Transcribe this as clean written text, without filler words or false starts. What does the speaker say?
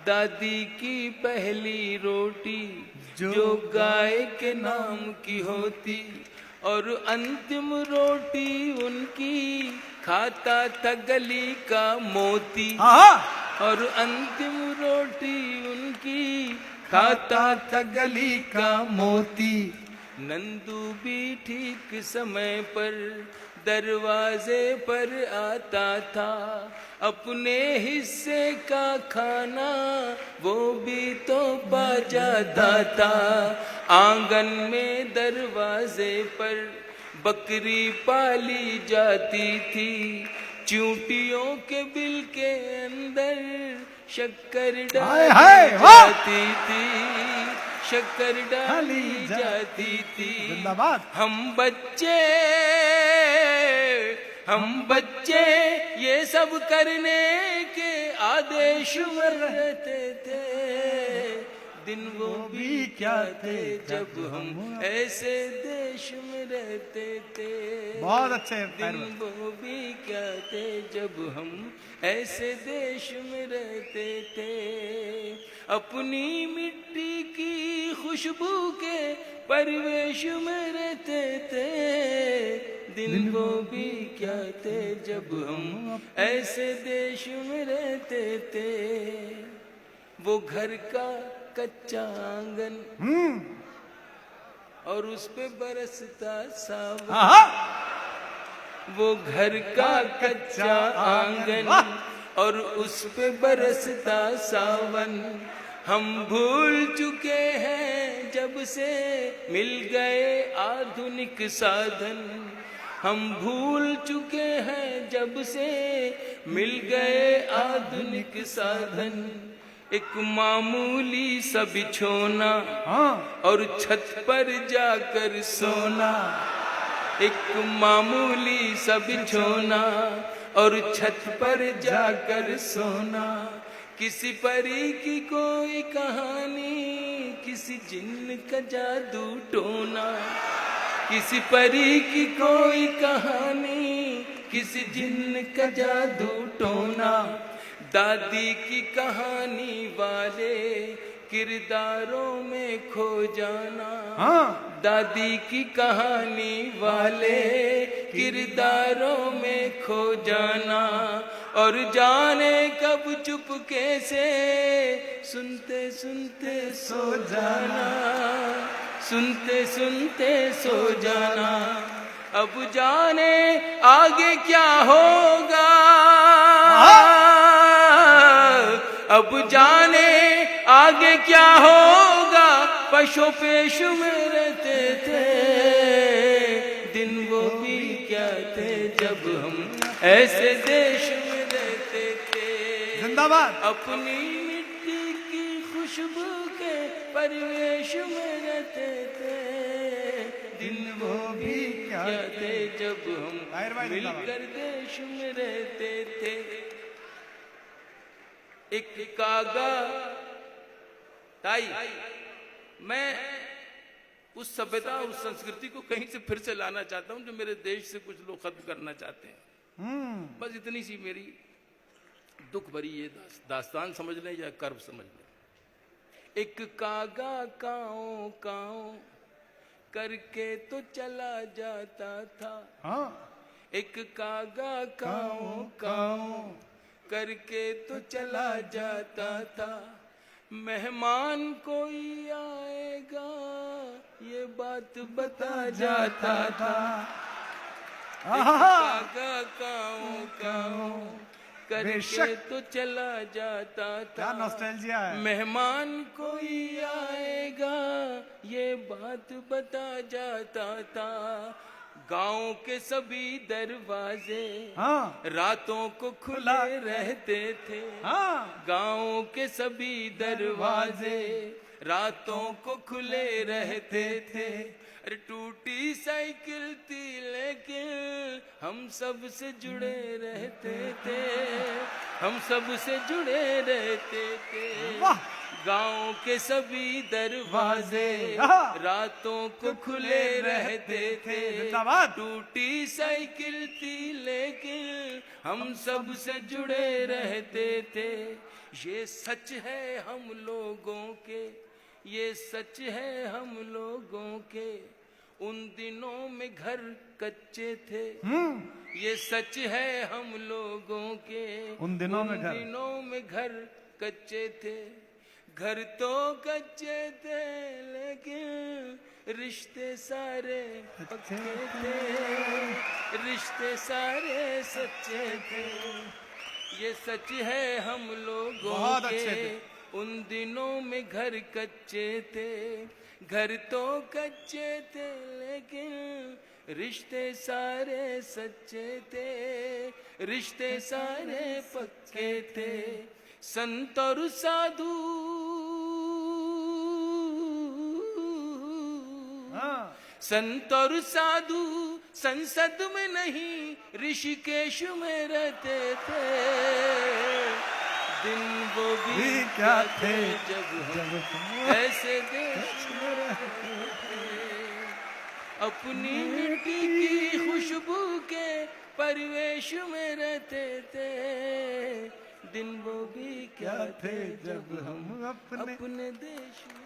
दादी की पहली रोटी जो गाय के नाम की होती, और अंतिम रोटी उनकी खाता था गली का मोती। और अंतिम रोटी उनकी खाता था गली का मोती। नंदू भी ठीक समय पर दरवाजे पर आता था, अपने हिस्से का खाना वो भी तो पा जाता था। आंगन में दरवाजे पर बकरी पाली जाती थी, चूंटियों के बिल के अंदर शक्कर डाली जाती थी, शक्कर डाली जाती थी। हम बच्चे ये सब करने के आदेश में रहते थे। दिन वो भी क्या थे जब हम ऐसे देश में रहते थे। बहुत अच्छे। दिन वो भी क्या थे जब हम ऐसे देश में रहते थे। अपनी मिट्टी की खुशबू के परिवेश में रहते थे। दिन वो भी क्या थे जब हम ऐसे देश में रहते थे। वो घर का कच्चा आंगन और उस पे बरसता सावन। वो घर का कच्चा आंगन और उस पे बरसता सावन। हम भूल चुके हैं जब से मिल गए आधुनिक साधन। हम भूल चुके हैं जब से मिल गए आधुनिक साधन। एक मामूली सा बिछोना और छत पर जाकर सोना। एक मामूली सा बिछोना और छत पर जाकर सोना। किसी परी की कोई कहानी, किसी जिन्न का जादू टोना। किसी परी की कोई कहानी, किसी जिन्न का जादू टोना। दादी की कहानी वाले किरदारों में खो जाना। दादी की कहानी वाले किरदारों में खो जाना। और जाने कब चुपके से सुनते सुनते सो जाना। सुनते सुनते सो जाना। अब जाने आगे क्या होगा। अब जाने आगे क्या होगा। पशु पेश में रहते थे। दिन वो भी क्या थे जब हम ऐसे देश में रहते थे। जिंदाबाद। अपनी मिट्टी की खुशबू के परिवेश में रहते थे। दिन वो भी क्या थे जब हम मिलकर देश में रहते थे। एक कागा ताई, मैं उस सभ्यता उस संस्कृति को कहीं से फिर से लाना चाहता हूं जो मेरे देश से कुछ लोग खत्म करना चाहते हैं। बस इतनी सी मेरी दुख भरी ये दास्तान समझ लें या कर्व समझ लें। एक कागा काओ काओ करके तो चला जाता था। एक कागा काओ काओ करके तो चला जाता था। मेहमान कोई आएगा ये बात बता जाता था। कागा काओ काओ करके तो चला जाता था। नॉस्टैल्जिया है। मेहमान कोई आएगा ये बात बता जाता था। गांव के सभी दरवाजे रातों को खुले रहते थे। गांव के सभी दरवाजे रातों को खुले रहते थे। अरे टूटी साइकिल थी लेकिन हम सब से जुड़े रहते थे। हम सब से जुड़े रहते थे। गांव के सभी दरवाजे रातों को खुले रहते थे। टूटी साइकिल थी लेकिन हम सब से जुड़े रहते थे। ये सच है हम लोगों के, ये सच है हम लोगों के, उन दिनों में घर कच्चे थे। ये सच है हम लोगों के, उन दिनों में घर कच्चे थे। घर तो कच्चे थे लेकिन रिश्ते सारे पक्के थे, रिश्ते सारे सच्चे थे। ये सच है हम लोगों बहुत के, अच्छे थे। उन दिनों में घर कच्चे थे। घर तो कच्चे थे लेकिन रिश्ते सारे सच्चे थे, रिश्ते सारे पक्के थे। संत और साधु संत और साधु संसद में नहीं ऋषिकेश में रहते थे। दिन वो भी क्या थे जब हम ऐसे देश में रहते थे। अपनी मिट्टी की खुशबू के परिवेश में रहते थे। दिन वो भी क्या थे जब हम अपने देश में।